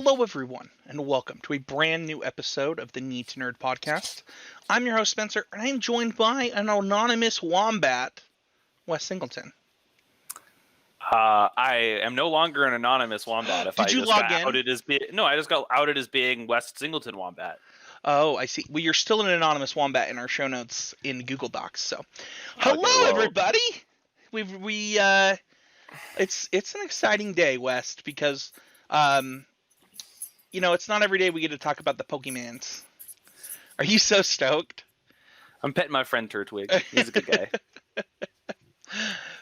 Hello, everyone, and welcome to a brand new episode of the Need to Nerd podcast. I'm your host, Spencer, and I'm joined by an anonymous wombat, Wes Singleton. I am no longer an anonymous wombat. Did you log in? I just got outed as being Wes Singleton wombat. Oh, I see. Well, you're still an anonymous wombat in our show notes in Google Docs. So, hello, everybody. It's an exciting day, West, because it's not every day we get to talk about the Pokemans. Are you so stoked? I'm petting my friend Turtwig. He's a good guy.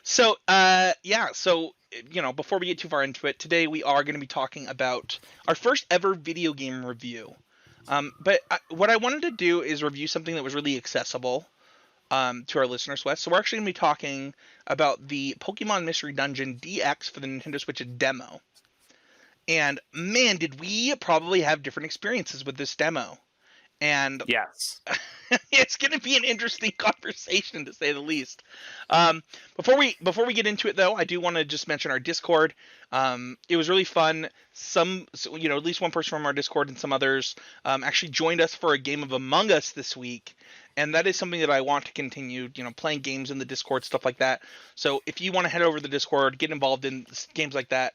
So, before we get too far into it, today we are going to be talking about our first ever video game review. What I wanted to do is review something that was really accessible to our listeners, West. So we're actually going to be talking about the Pokémon Mystery Dungeon DX for the Nintendo Switch demo. And man, did we probably have different experiences with this demo. And yes, it's going to be an interesting conversation, to say the least. Before we get into it, though, I do want to just mention our Discord. It was really fun. At least one person from our Discord and some others actually joined us for a game of Among Us this week, and that is something that I want to continue. Playing games in the Discord, stuff like that. So if you want to head over to the Discord, get involved in games like that,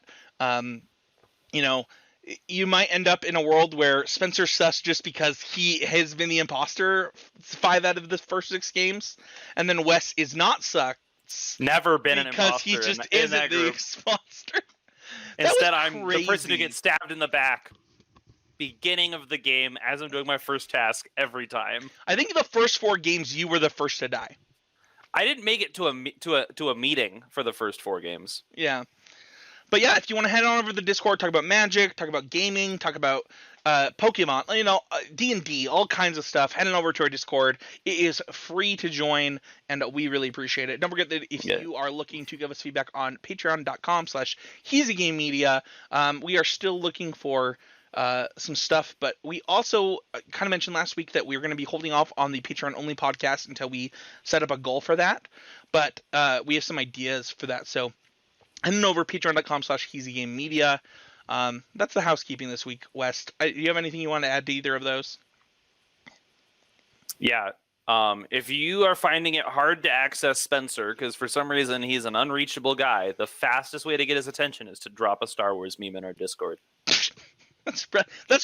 you might end up in a world where Spencer's sus just because he has been the imposter 5 out of the first 6 games, and then Wes is not sus. Never been an imposter because he just isn't the imposter. Instead, I'm the person who gets stabbed in the back, beginning of the game, as I'm doing my first task every time. I think the first 4 games you were the first to die. I didn't make it to a meeting for the first 4 games. Yeah. But yeah, if you want to head on over to the Discord, talk about Magic, talk about gaming, talk about Pokemon, D&D, all kinds of stuff, head on over to our Discord. It is free to join, and we really appreciate it. Don't forget that if you are looking to give us feedback on patreon.com/HeezyGameMedia, we are still looking for some stuff, but we also kind of mentioned last week that we were going to be holding off on the Patreon-only podcast until we set up a goal for that, but we have some ideas for that, so heading over patreon.com/HeezyGameMedia. That's the housekeeping this week, West. Do you have anything you want to add to either of those? Yeah. If you are finding it hard to access Spencer, because for some reason he's an unreachable guy, the fastest way to get his attention is to drop a Star Wars meme in our Discord. That's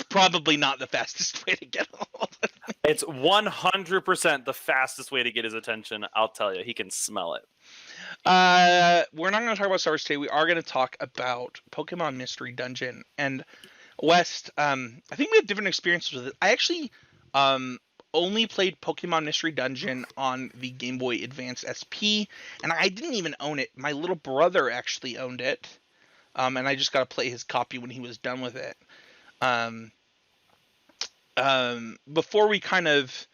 probably not the fastest way to get a hold of him. It's 100% the fastest way to get his attention. I'll tell you, he can smell it. We're not going to talk about Star Wars today. We are going to talk about Pokemon Mystery Dungeon. And West, I think we have different experiences with it. I actually only played Pokemon Mystery Dungeon on the Game Boy Advance SP, and I didn't even own it. My little brother actually owned it, and I just got to play his copy when he was done with it. Before we kind of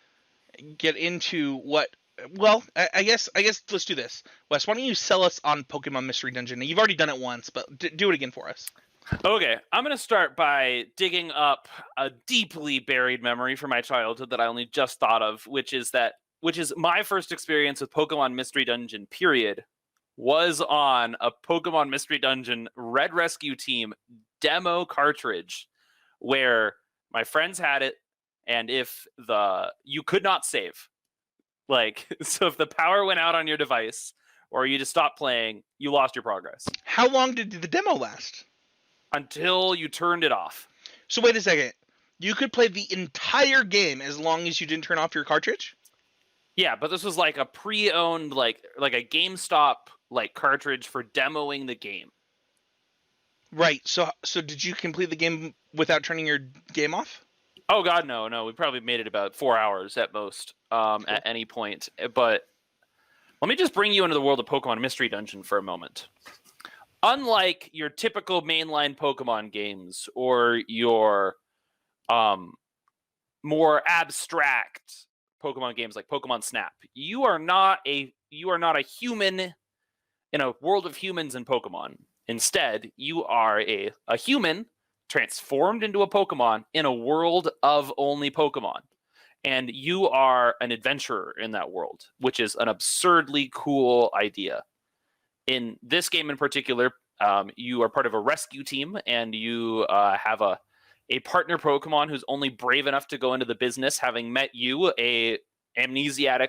get into what... Well, I guess let's do this. Wes, why don't you sell us on Pokemon Mystery Dungeon? You've already done it once, but do it again for us. Okay, I'm going to start by digging up a deeply buried memory from my childhood that I only just thought of, which is my first experience with Pokemon Mystery Dungeon, period, was on a Pokemon Mystery Dungeon Red Rescue Team demo cartridge where my friends had it, and you could not save. So if the power went out on your device or you just stopped playing, you lost your progress. How long did the demo last? Until you turned it off. So wait a second. You could play the entire game as long as you didn't turn off your cartridge? Yeah, but this was like a pre-owned, like a GameStop cartridge for demoing the game. Right. So did you complete the game without turning your game off? Oh God, no. We probably made it about 4 hours at most, cool. At any point. But let me just bring you into the world of Pokemon Mystery Dungeon for a moment. Unlike your typical mainline Pokemon games or your more abstract Pokemon games like Pokemon Snap, you are not a human in a world of humans and Pokemon. Instead, you are a human transformed into a Pokemon in a world of only Pokemon. And you are an adventurer in that world, which is an absurdly cool idea. In this game in particular, you are part of a rescue team, and you have a a partner Pokemon who's only brave enough to go into the business, having met you, a amnesiac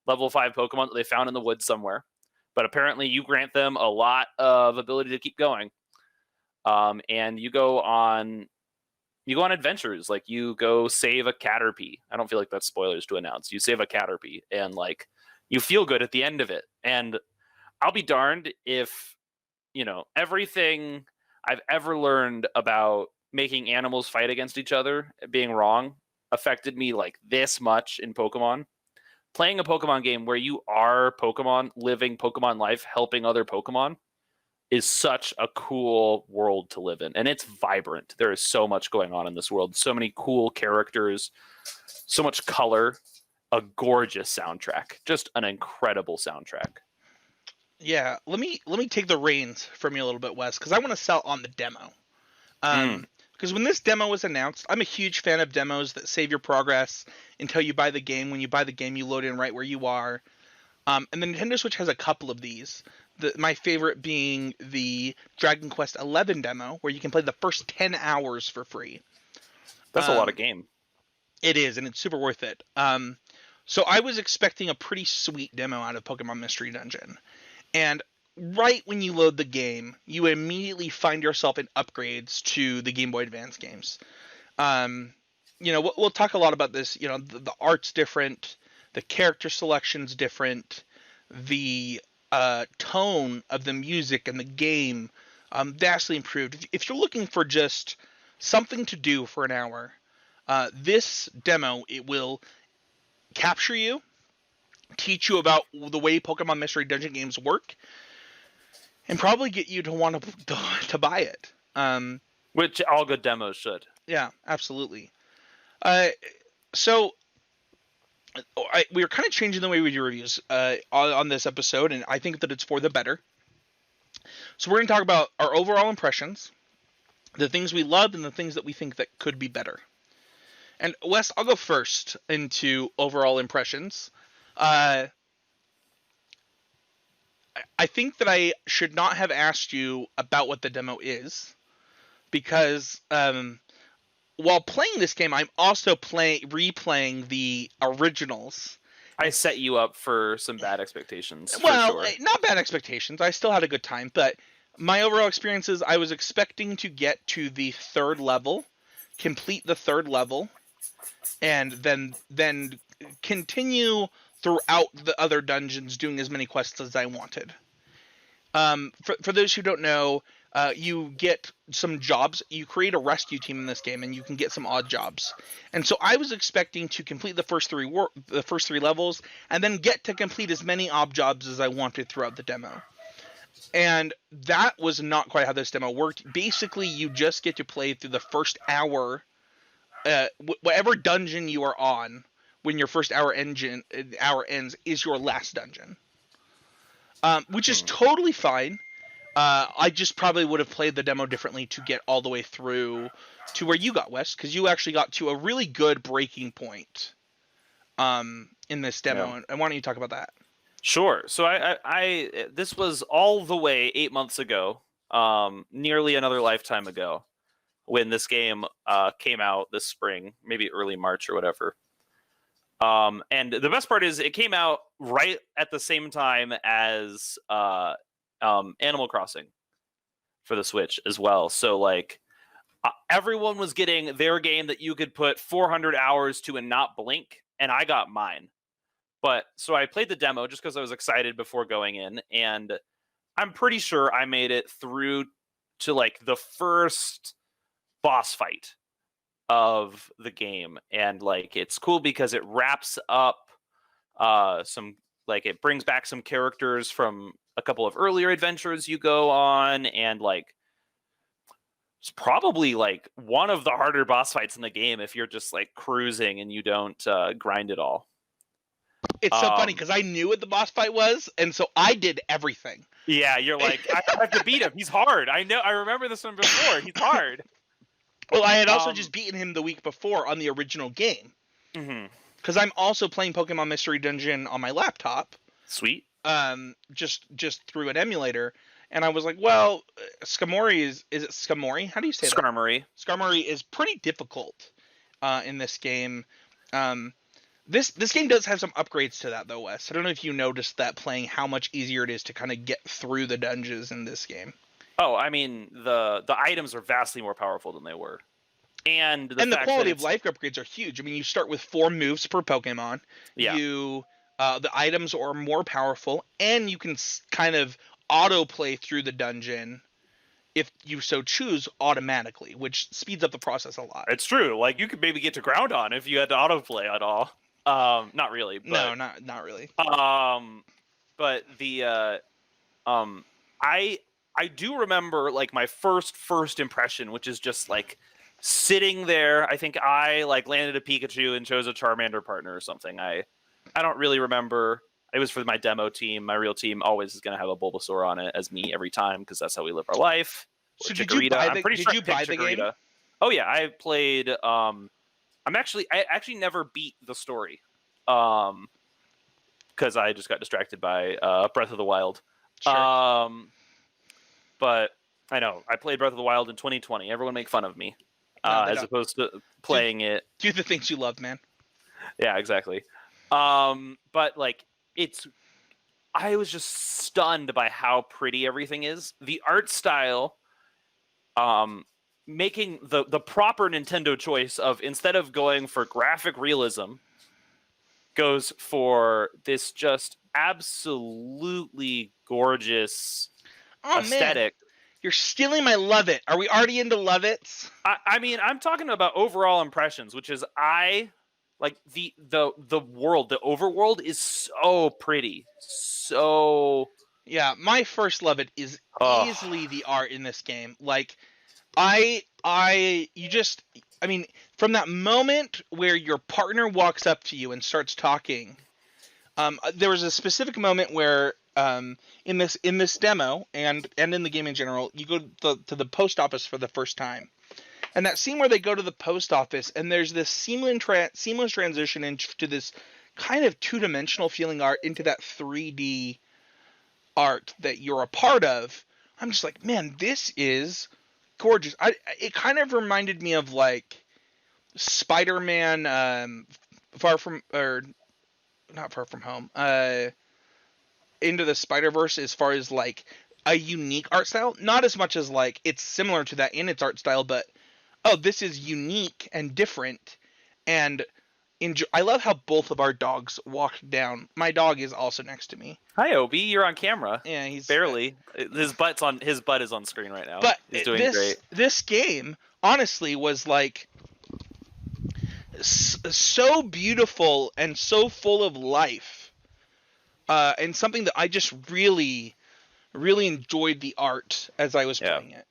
level 5 Pokemon that they found in the woods somewhere. But apparently you grant them a lot of ability to keep going. And you go on adventures. Like, you go save a Caterpie. I don't feel like that's spoilers to announce. You save a Caterpie, and like, you feel good at the end of it. And I'll be darned if, everything I've ever learned about making animals fight against each other being wrong affected me like this much in Pokemon. Playing a Pokemon game where you are Pokemon, living Pokemon life, helping other Pokemon, is such a cool world to live in. And it's vibrant. There is so much going on in this world. So many cool characters, so much color, a gorgeous soundtrack. Just an incredible soundtrack. Yeah, let me take the reins from you a little bit, Wes, because I want to sell on the demo. Because when this demo was announced, I'm a huge fan of demos that save your progress until you buy the game. When you buy the game, you load in right where you are. And the Nintendo Switch has a couple of these. My favorite being the Dragon Quest XI demo, where you can play the first 10 hours for free. That's a lot of game. It is, and it's super worth it. So I was expecting a pretty sweet demo out of Pokemon Mystery Dungeon. And right when you load the game, you immediately find yourself in upgrades to the Game Boy Advance games. We'll talk a lot about this. The art's different, the character selection's different, the tone of the music and the game vastly improved. If you're looking for just something to do for an hour, this demo, it will capture you, teach you about the way Pokemon Mystery Dungeon games work, and probably get you to want to buy it. Which all good demos should. Yeah, absolutely. So we are kind of changing the way we do reviews on this episode, and I think that it's for the better. So we're going to talk about our overall impressions, the things we loved, and the things that we think that could be better. And Wes, I'll go first into overall impressions. I think that I should not have asked you about what the demo is, because while playing this game, I'm also replaying the originals. I set you up for some bad expectations. Well, for sure. Not bad expectations. I still had a good time, but my overall experience is I was expecting to get to the third level, complete the third level, and then continue throughout the other dungeons doing as many quests as I wanted. For those who don't know, you get some jobs. You create a rescue team in this game, and you can get some odd jobs. And so I was expecting to complete the first three levels, and then get to complete as many odd jobs as I wanted throughout the demo. And that was not quite how this demo worked. Basically, you just get to play through the first hour, whatever dungeon you are on. When your first hour ends, is your last dungeon, which is totally fine. I just probably would have played the demo differently to get all the way through to where you got, Wes, because you actually got to a really good breaking point in this demo. Yeah. And why don't you talk about that? Sure. So I this was all the way 8 months ago, nearly another lifetime ago, when this game came out this spring, maybe early March or whatever. And the best part is it came out right at the same time as Animal Crossing for the Switch as well. So like everyone was getting their game that you could put 400 hours to and not blink, and I got mine. But so I played the demo just because I was excited before going in, and I'm pretty sure I made it through to like the first boss fight of the game. And like it's cool because it wraps up it brings back some characters from a couple of earlier adventures you go on, and like it's probably like one of the harder boss fights in the game if you're just like cruising and you don't grind it all. It's so funny because I knew what the boss fight was, and so I did everything. Yeah, you're like, I have to beat him. He's hard. I know. I remember this one before. He's hard. Well, I had also just beaten him the week before on the original game. Because I'm also playing Pokemon Mystery Dungeon on my laptop. Sweet. Just through an emulator. and I was like, well, Skarmory is it Skarmory? How do you say that? Skarmory. Skarmory is pretty difficult in this game. Um, this game does have some upgrades to that though, Wes. I don't know if you noticed that playing how much easier it is to kind of get through the dungeons in this game. Oh, I mean, the items are vastly more powerful than they were. And the quality of life upgrades are huge. I mean, you start with 4 moves per Pokemon. Yeah. The items are more powerful, and you can kind of auto-play through the dungeon if you so choose automatically, which speeds up the process a lot. It's true. Like, you could maybe get to Groudon if you had to autoplay at all. Not really. But, no, not really. But the I do remember like my first impression, which is just like sitting there. I think I like landed a Pikachu and chose a Charmander partner or something. I don't really remember. It was for my demo team. My real team always is going to have a Bulbasaur on it as me every time because that's how we live our life. So did you buy the game? Oh yeah, I played. I actually never beat the story, because I just got distracted by Breath of the Wild. Sure. But I know I played Breath of the Wild in 2020. Everyone make fun of me, as opposed to playing it. Do the things you love, man. Yeah, exactly. But like I was just stunned by how pretty everything is. The art style, making the proper Nintendo choice of instead of going for graphic realism, goes for this just absolutely gorgeous aesthetic. Man. You're stealing my Love It. Are we already into Love It's? I mean, I'm talking about overall impressions, which is like the world, the overworld is so pretty. So yeah, my first Love It is easily the art in this game. Like I mean, from that moment where your partner walks up to you and starts talking, there was a specific moment where in this demo and in the game in general, you go to the post office for the first time. And that scene where they go to the post office and there's this seamless transition into this kind of two-dimensional feeling art into that 3D art that you're a part of. I'm just like, man, this is gorgeous. It kind of reminded me of like Spider-Man, not Far From Home, Into the Spider-Verse, as far as like a unique art style. Not as much as like it's similar to that in its art style, but this is unique and different. And I love how both of our dogs walked down. My dog is also next to me. Hi, Obi. You're on camera. Yeah, he's barely. His butt is on screen right now. But he's doing great. This game honestly was like so beautiful and so full of life, and something that I just really, really enjoyed the art as I was playing it.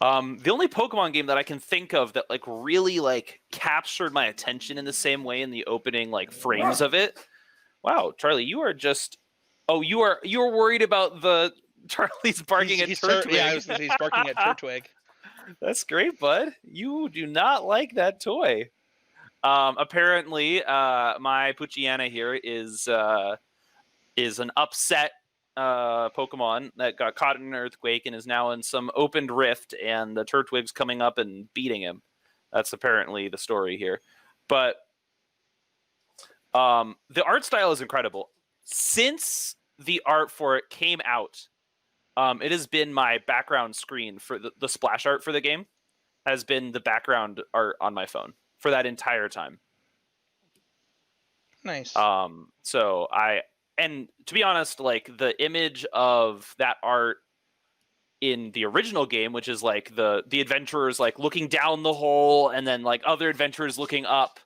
The only Pokemon game that I can think of that like really like captured my attention in the same way in the opening like frames of it. Wow, Charlie, you are just you're worried about the Charlie's barking at Turtwig. Yeah, I was gonna say he's barking at Turtwig. That's great, bud. You do not like that toy. Apparently, my Poochyena here is an upset Pokemon that got caught in an earthquake and is now in some opened rift, and the Turtwig's coming up and beating him. That's apparently the story here. But the art style is incredible. Since the art for it came out, it has been my background screen for the splash art for the game has been the background art on my phone for that entire time. Nice. And to be honest, like the image of that art in the original game, which is like the adventurers like looking down the hole and then like other adventurers looking up,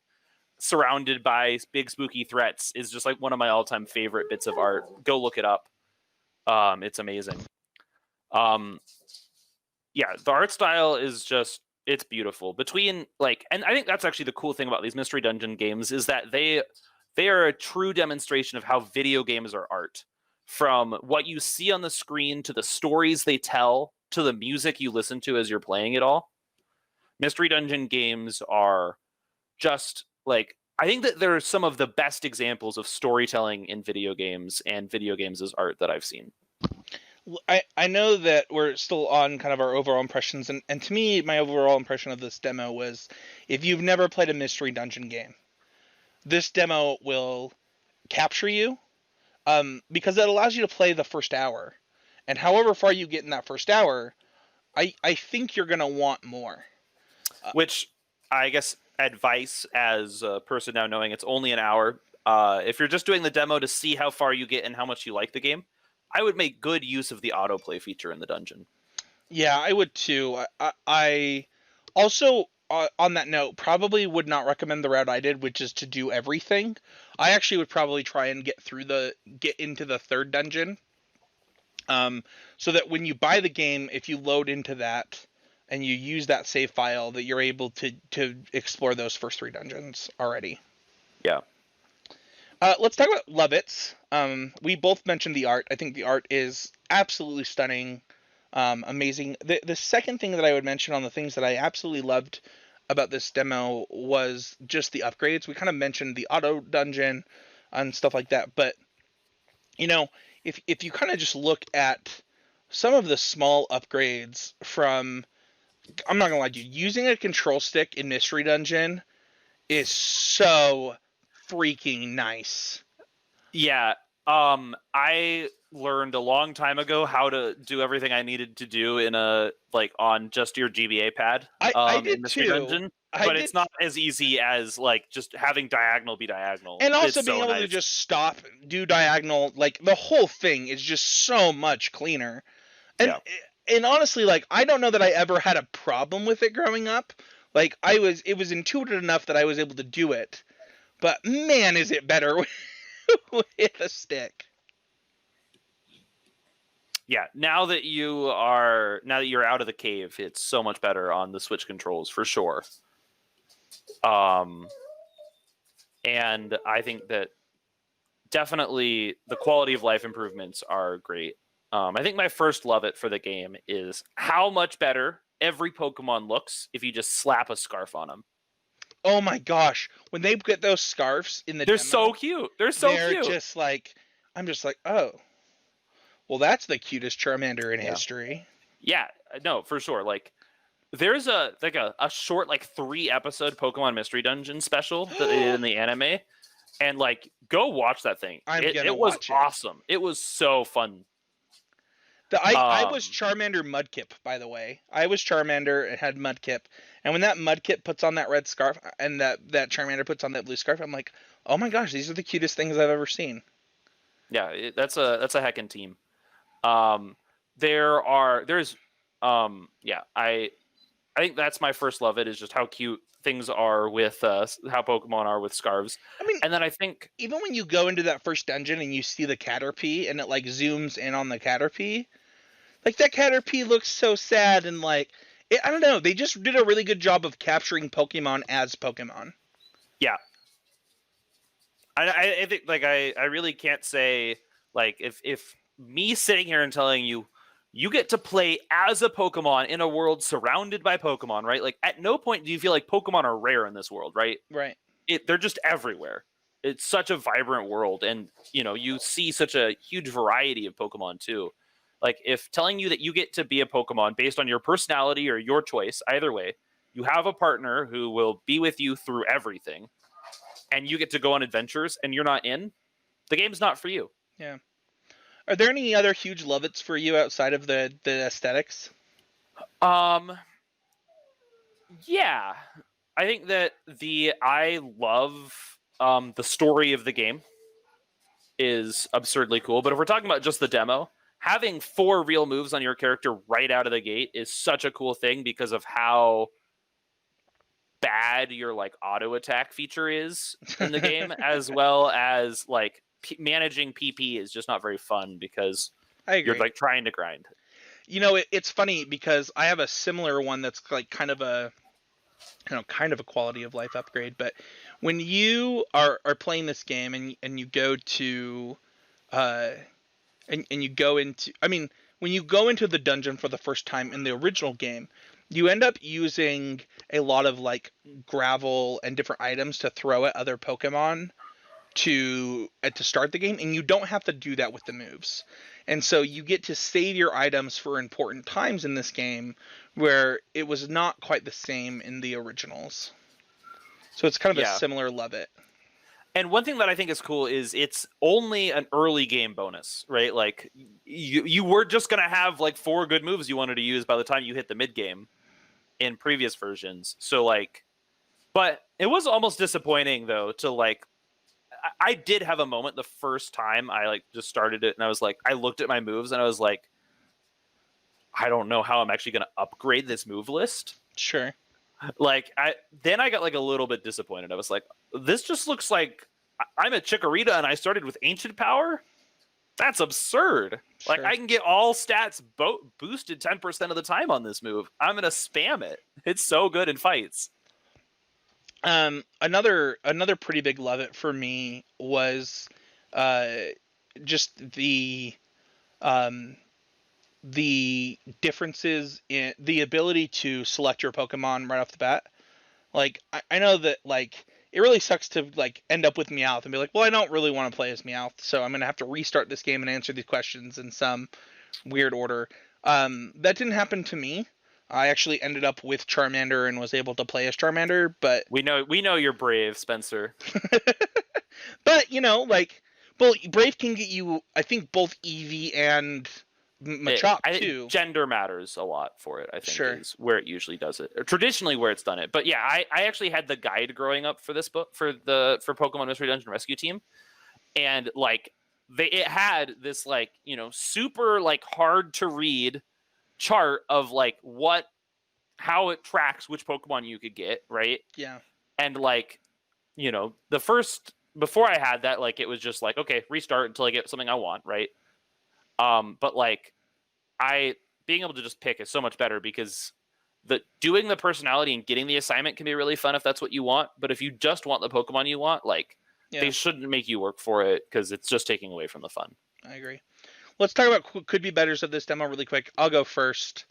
surrounded by big spooky threats, is just like one of my all-time favorite bits of art. Go look it up. It's amazing. The art style is just, it's beautiful. Between like, and I think that's actually the cool thing about these Mystery Dungeon games is that they are a true demonstration of how video games are art. From what you see on the screen to the stories they tell to the music you listen to as you're playing it all. Mystery Dungeon games are just like, I think that they're some of the best examples of storytelling in video games and video games as art that I've seen. I know that we're still on kind of our overall impressions, and to me, my overall impression of this demo was, if you've never played a Mystery Dungeon game, this demo will capture you, because it allows you to play the first hour, and however far you get in that first hour, I think you're gonna want more. Which, I guess, advice as a person now knowing it's only an hour. If you're just doing the demo to see how far you get and how much you like the game, I would make good use of the autoplay feature in the dungeon. Yeah, I would too. I also, on that note, probably would not recommend the route I did, which is to do everything. I actually would probably try and get into the third dungeon, so that when you buy the game, if you load into that and you use that save file, that you're able to explore those first three dungeons already. Yeah. Let's talk about Lovitz. We both mentioned the art. I think the art is absolutely stunning, amazing. The second thing that I would mention on the things that I absolutely loved about this demo was just the upgrades. We kind of mentioned the auto dungeon and stuff like that, but you know, if you kind of just look at some of the small upgrades from, I'm not gonna lie to you, using a control stick in Mystery Dungeon is so freaking nice. Yeah. I learned a long time ago how to do everything I needed to do in on just your GBA pad I in did Mystery too. Dungeon. I But did, it's not as easy as just having diagonal be diagonal. and also It's being so able to nice. just stop, do diagonal, like the whole thing is just so much cleaner. And Yeah. and honestly, like, I don't know that I ever had a problem with it growing up. Like, it was intuitive enough that I was able to do it. But man, is it better with a stick. Yeah, now that you're out of the cave, it's so much better on the Switch controls for sure. And I think that definitely the quality of life improvements are great. I think my first love it for the game is how much better every Pokemon looks if you just slap a scarf on them. Oh my gosh, when they get those scarves in the They're demo, so cute. They're so they're cute. just like, I'm just like, oh, well, that's the cutest Charmander in Yeah. history. Yeah, no, for sure. Like there's a short 3-episode Pokemon Mystery Dungeon special that they did in the anime, and go watch that thing. I'm It, gonna it was watch it. awesome. It was so fun. I was Charmander Mudkip, by the way. I was Charmander and had Mudkip, and when that Mudkip puts on that red scarf and that Charmander puts on that blue scarf, I'm like, oh my gosh, these are the cutest things I've ever seen. Yeah, that's a heckin' team. There's yeah, I think that's my first love. It is just how cute things are with how Pokemon are with scarves. I mean, And then I think even when you go into that first dungeon and you see the Caterpie and it like zooms in on the Caterpie, like that Caterpie looks so sad and I don't know. They just did a really good job of capturing Pokemon as Pokemon. yeah, I think I really can't say if me sitting here and telling you you get to play as a Pokemon in a world surrounded by Pokemon, right? Like at no point do you feel like Pokemon are rare in this world, right? Right. They're just everywhere. It's such a vibrant world, and you see such a huge variety of Pokemon too. Like if telling you that you get to be a Pokemon based on your personality or your choice, either way, you have a partner who will be with you through everything, and you get to go on adventures, and you're not in, the game's not for you. Yeah. Are there any other huge lovets for you outside of the aesthetics? Yeah, I think that I love the story of the game is absurdly cool. But if we're talking about just the demo, having 4 real moves on your character right out of the gate is such a cool thing because of how bad your auto attack feature is in the game, as well as managing PP is just not very fun because I agree. you're trying to grind. It's funny because I have a similar one that's kind of a quality of life upgrade. But when you are playing this game and you go to and you go into, I mean, when you go into the dungeon for the first time in the original game, you end up using a lot of gravel and different items to throw at other Pokemon. to start the game, and you don't have to do that with the moves. And so you get to save your items for important times in this game where it was not quite the same in the originals. So it's kind of a Yeah. similar love it. And one thing that I think is cool is it's only an early game bonus, right? Like you were just gonna have like 4 good moves you wanted to use by the time you hit the mid game in previous versions. So like, but it was almost disappointing though to like. I did have a moment the first time I like just started it, and I was like, I looked at my moves and I was like, I don't know how I'm actually gonna upgrade this move list. Sure. Like I got like a little bit disappointed. I was like, this just looks like I'm a Chikorita and I started with Ancient Power. That's absurd. Sure. Like I can get all stats boosted 10% of the time on this move. I'm gonna spam it. It's so good in fights. Another pretty big love it for me was just the differences in the ability to select your Pokemon right off the bat. Like I know that like it really sucks to like end up with Meowth and be like, well, I don't really want to play as Meowth, so I'm gonna have to restart this game and answer these questions in some weird order. That didn't happen to me. I actually ended up with Charmander and was able to play as Charmander, but we know you're brave, Spencer. but you know, like, well, Brave can get you, I think, both Eevee and Machop too. Gender matters a lot for it. I think Sure. is where it usually does it, or traditionally where it's done it. But yeah, I actually had the guide growing up for this book for Pokemon Mystery Dungeon Rescue Team, and like it had this like super like hard to read chart of like how it tracks which Pokemon you could get, right? Yeah. And like the first before I had that, like it was just like, okay, restart until I get something I want, right? But like being able to just pick is so much better because doing the personality and getting the assignment can be really fun if that's what you want. But if you just want the Pokemon you want, like they shouldn't make you work for it because it's just taking away from the fun. I agree. Let's talk about could be betters of this demo really quick. I'll go first.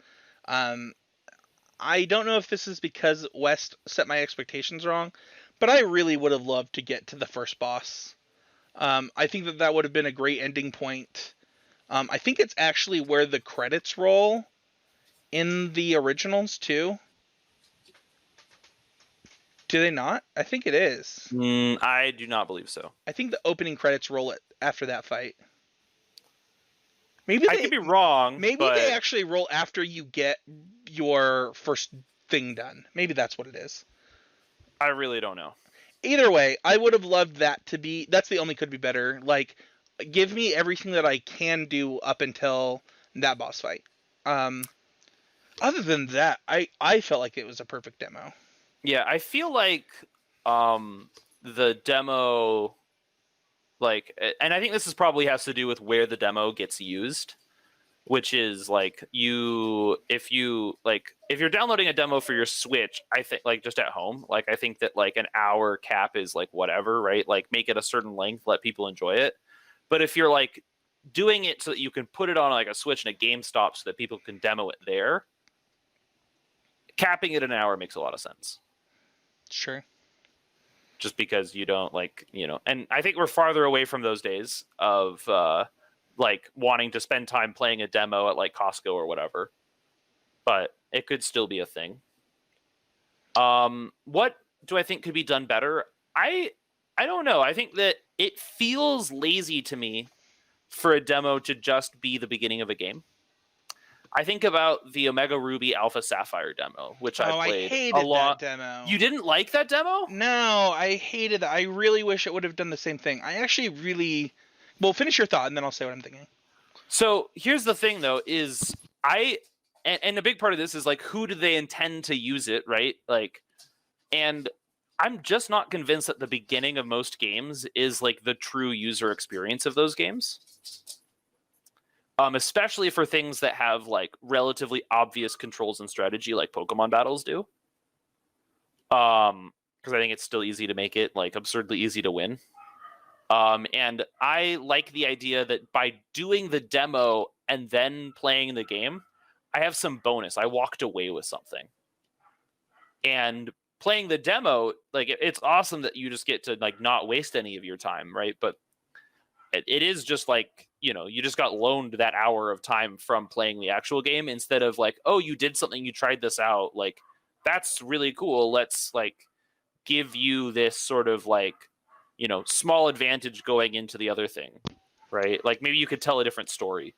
I don't know if this is because West set my expectations wrong, but I really would have loved to get to the first boss. I think that would have been a great ending point. I think it's actually where the credits roll in the originals too. Do they not? I think it is. I do not believe so. I think the opening credits roll it after that fight. Maybe I could be wrong. Maybe they actually roll after you get your first thing done. Maybe that's what it is. I really don't know. Either way, I would have loved that to be. That's the only could be better. Like, give me everything that I can do up until that boss fight. Other than that, I felt like it was a perfect demo. Yeah, I feel like the demo, like, and I think this is probably has to do with where the demo gets used, which is like if you're downloading a demo for your Switch, I think like just at home, like I think that like an hour cap is like whatever, right? Like make it a certain length, let people enjoy it. But if you're like doing it so that you can put it on like a Switch and a GameStop so that people can demo it there, capping it an hour makes a lot of sense. Sure. Just because you don't like, and I think we're farther away from those days of like wanting to spend time playing a demo at like Costco or whatever, but it could still be a thing. What do I think could be done better? I don't know. I think that it feels lazy to me for a demo to just be the beginning of a game. I think about the Omega Ruby Alpha Sapphire demo, which I played I hated a lot. That demo. You didn't like that demo? No, I hated that. I really wish it would have done the same thing. I actually really... Well, finish your thought, and then I'll say what I'm thinking. So, here's the thing, though, is and a big part of this is, like, who do they intend to use it, right? Like, and I'm just not convinced that the beginning of most games is, like, the true user experience of those games. Especially for things that have like relatively obvious controls and strategy, like Pokemon battles do. Because I think it's still easy to make it like absurdly easy to win. And I like the idea that by doing the demo and then playing the game, I have some bonus. I walked away with something. And playing the demo, like it's awesome that you just get to like not waste any of your time, right? But it is just like, you know, you just got loaned that hour of time from playing the actual game instead of like, oh, you did something, you tried this out, like that's really cool. Let's like give you this sort of like, you know, small advantage going into the other thing, right? Like maybe you could tell a different story.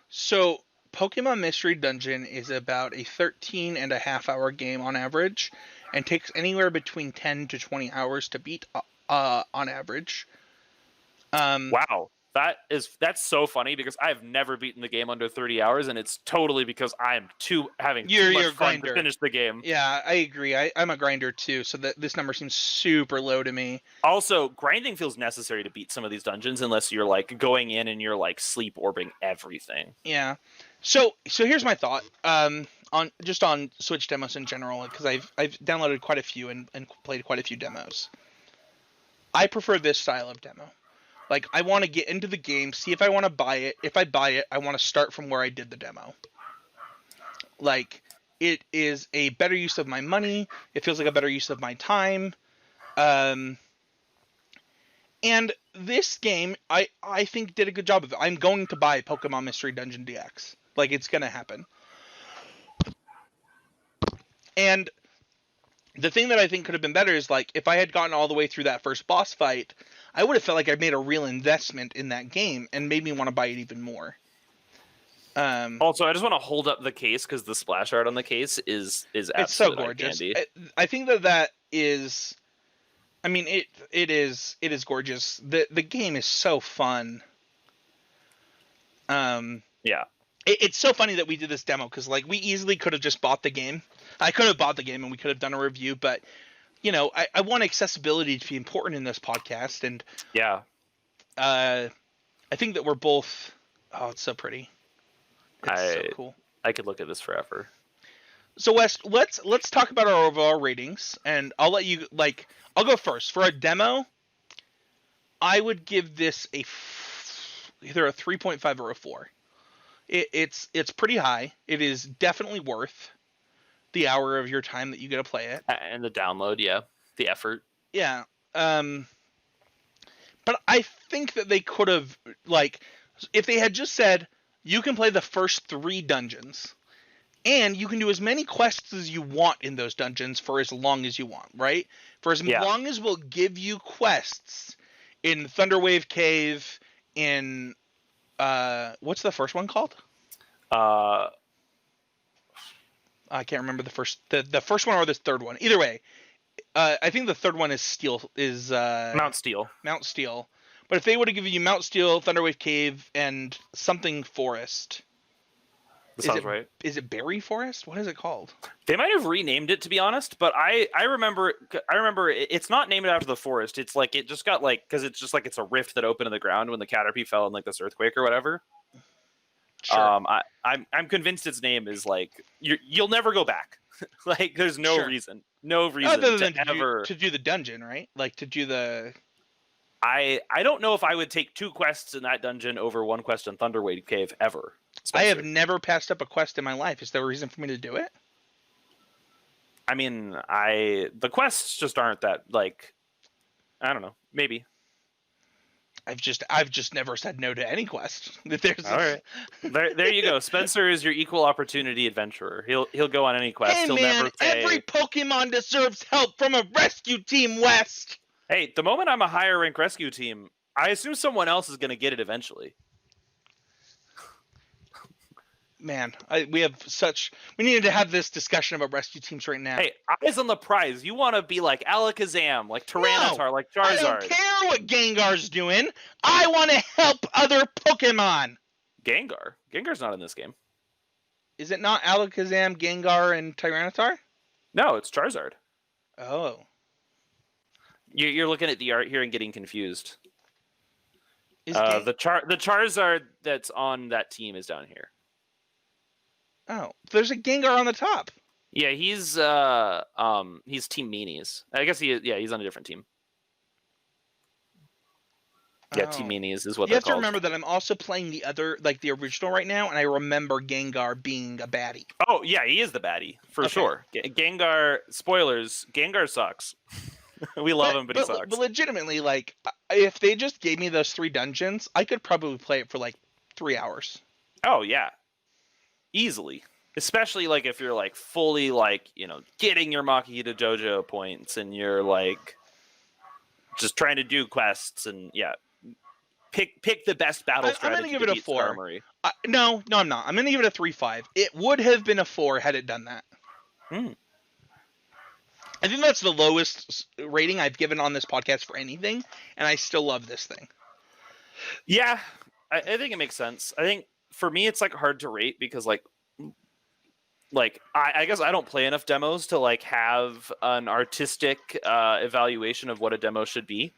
So Pokemon Mystery Dungeon is about a 13.5 hour game on average, and takes anywhere between 10 to 20 hours to beat on average. Wow. That's so funny because I've never beaten the game under 30 hours, and it's totally because I'm having too much fun to finish the game. Yeah, I agree. I'm a grinder too, so this number seems super low to me. Also, grinding feels necessary to beat some of these dungeons unless you're like going in and you're like sleep orbing everything. Yeah. So here's my thought. On Switch demos in general, because I've downloaded quite a few and played quite a few demos. I prefer this style of demo. Like, I want to get into the game, see if I want to buy it. If I buy it, I want to start from where I did the demo. Like, it is a better use of my money. It feels like a better use of my time. And this game, I think, did a good job of it. I'm going to buy Pokémon Mystery Dungeon DX. Like, it's going to happen. And the thing that I think could have been better is, like, if I had gotten all the way through that first boss fight, I would have felt like I made a real investment in that game and made me want to buy it even more. Also, I just want to hold up the case because the splash art on the case is absolutely it's so gorgeous. I think that is, I mean, it is gorgeous. The game is so fun. Yeah. It's so funny that we did this demo because, like, we easily could have just bought the game. I could have bought the game and we could have done a review, but, you know, I want accessibility to be important in this podcast, and yeah, I think that we're both. Oh, it's so pretty. It's so cool. I could look at this forever. So Wes, let's talk about our overall ratings, and I'll let you I'll go first for a demo. I would give this either a 3.5 or a 4. It's pretty high. It is definitely worth the hour of your time that you get to play it. And the download, yeah. The effort. Yeah. But I think that they could have, like, if they had just said, you can play the first 3 dungeons, and you can do as many quests as you want in those dungeons for as long as you want, right? For as long as we'll give you quests in Thunderwave Cave, in what's the first one called? I can't remember the first one or the third one. Either way, I think the third one is Mount Steel. Mount Steel. But if they would have given you Mount Steel, Thunderwave Cave, and something forest. That sounds right. Is it Berry Forest? What is it called? They might have renamed it, to be honest, but I remember it's not named after the forest. It's like it just got like, because it's just like it's a rift that opened in the ground when the Caterpie fell in like this earthquake or whatever. Sure. I'm convinced its name is like you'll never go back. Like there's no reason other than to do the dungeon, right? Like to do the. I don't know if I would take 2 quests in that dungeon over 1 quest in Thunderwave Cave ever. Spencer. I have never passed up a quest in my life. Is there a reason for me to do it? I mean, the quests just aren't that, like, I don't know, maybe. I've just never said no to any quest. All right. There you go. Spencer is your equal opportunity adventurer. He'll go on any quest. Hey, He'll man, never say, every Pokemon deserves help from a rescue team, West. Hey, the moment I'm a higher rank rescue team, I assume someone else is going to get it eventually. Man, we needed to have this discussion about rescue teams right now. Hey, eyes on the prize. You want to be like Alakazam, like Tyranitar, like Charizard. I don't care what Gengar's doing. I want to help other Pokemon. Gengar's not in this game. Is it not Alakazam, Gengar, and Tyranitar? No, it's Charizard. Oh. You're looking at the art here and getting confused. The Charizard that's on that team is down here. Oh, there's a Gengar on the top. Yeah, he's Team Meanies. I guess he's on a different team. Yeah, Oh. T-minis is what You they're have to called. remember that I'm also playing the other, like the original right now, and I remember Gengar being a baddie. Oh yeah, he is the baddie for Okay. sure. Gengar, spoilers, Gengar sucks. We love him, but he sucks. But legitimately, like, if they just gave me those 3 dungeons, I could probably play it for like 3 hours. Oh yeah, easily. Especially like if you're like fully like getting your Makihita Dojo points and you're like just trying to do quests and pick the best battle I'm gonna strategy give to it a beat 4. Skarmory. No, I'm not. I'm gonna give it a 3.5. It would have been a 4 had it done that. Hmm. I think that's the lowest rating I've given on this podcast for anything, and I still love this thing. Yeah, I think it makes sense. I think for me it's like hard to rate because like I guess I don't play enough demos to like have an artistic evaluation of what a demo should be.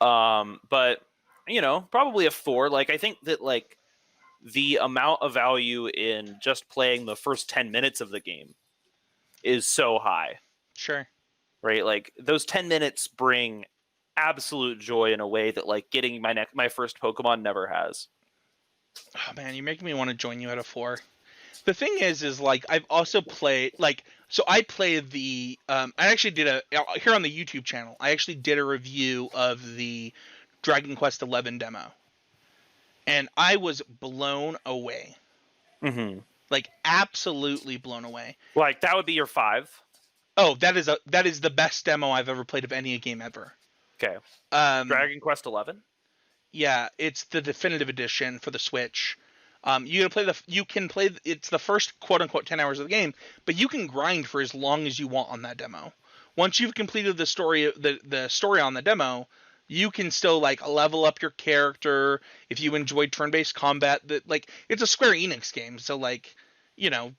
But probably a 4. Like I think that like the amount of value in just playing the first 10 minutes of the game is so high. Sure. Right? Like those 10 minutes bring absolute joy in a way that like getting my first Pokemon never has. Oh man, you're making me want to join you at a 4. The thing is like I've also played like so I played the I actually did here on the YouTube channel. I actually did a review of the Dragon Quest XI demo, and I was blown away. Mm-hmm. Like absolutely blown away. Like that would be your 5. Oh, that is the best demo I've ever played of any game ever. Okay. Dragon Quest XI. Yeah, it's the definitive edition for the Switch. You can play. It's the first quote unquote 10 hours of the game, but you can grind for as long as you want on that demo. Once you've completed the story on the demo, you can still like level up your character if you enjoy turn-based combat. That like it's a Square Enix game, so like you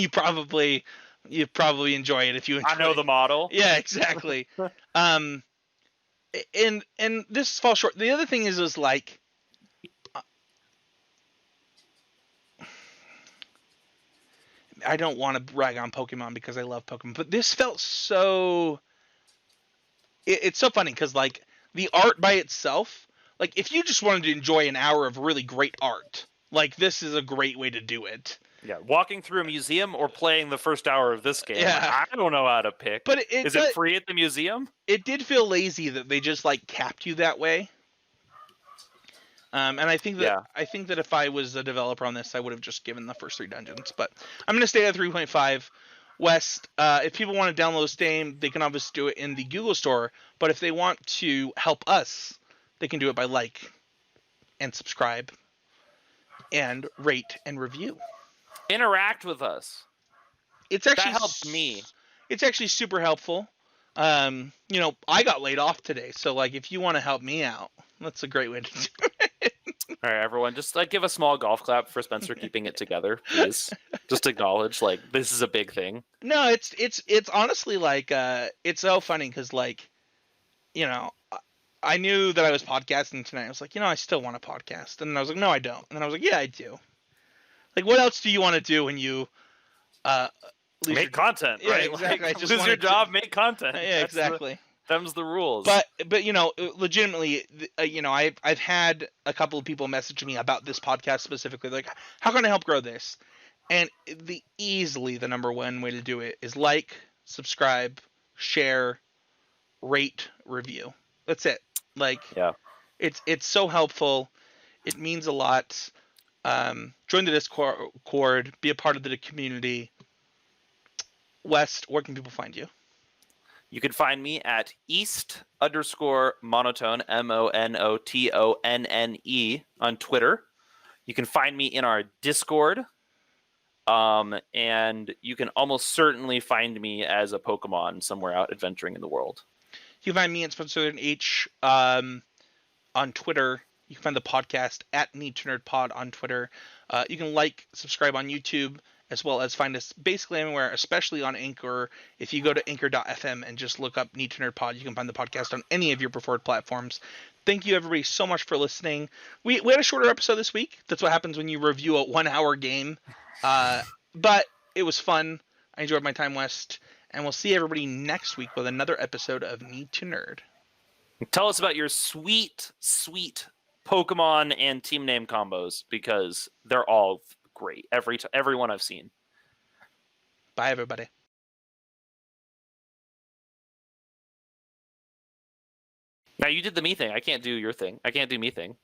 probably enjoy it if you enjoy. I know the model. Yeah, exactly. And this falls short. The other thing is like I don't want to brag on Pokemon because I love Pokemon, but this felt so. It's so funny because like the art by itself, like if you just wanted to enjoy an hour of really great art, like this is a great way to do it. Yeah, walking through a museum or playing the first hour of this game. Yeah. I don't know how to pick. But is it free at the museum? It did feel lazy that they just like capped you that way. And I think that if I was a developer on this, I would have just given the first 3 dungeons. But I'm gonna stay at 3.5. West, if people want to download this game, they can obviously do it in the Google Store. But if they want to help us, they can do it by like and subscribe and rate and review. Interact with us. It's actually that helps me. It's actually super helpful. I got laid off today, so like if you want to help me out, that's a great way to do it. All right, everyone, just like give a small golf clap for Spencer keeping it together, please. Just acknowledge like this is a big thing. No, it's honestly like it's so funny because like, I knew that I was podcasting tonight. I was like, I still want a podcast, and then I was like, no, I don't. And then I was like, yeah, I do. Like, what else do you want to do when you make content? Yeah, right? exactly. Like, lose your job, make content. Yeah, exactly. Them's the rules. But legitimately, I've had a couple of people message me about this podcast specifically, like, how can I help grow this? And easily the number one way to do it is like, subscribe, share, rate, review. That's it. Like, yeah, it's so helpful. It means a lot. Join the Discord, be a part of the community. West, where can people find you? You can find me at East_monotone, MONOTONNE on Twitter. You can find me in our Discord. And you can almost certainly find me as a Pokemon somewhere out adventuring in the world. You can find me at Spencer H on Twitter. You can find the podcast at Need to Nerd Pod on Twitter. You can subscribe on YouTube, as well as find us basically anywhere, especially on Anchor. If you go to anchor.fm and just look up Need to Nerd Pod, you can find the podcast on any of your preferred platforms. Thank you, everybody, so much for listening. We had a shorter episode this week. That's what happens when you review a 1-hour game. But it was fun. I enjoyed my time, West. And we'll see everybody next week with another episode of Need to Nerd. Tell us about your sweet, sweet Pokemon and team name combos, because they're all great. Every one I've seen. Bye, everybody. Now you did the me thing. I can't do your thing. I can't do me thing.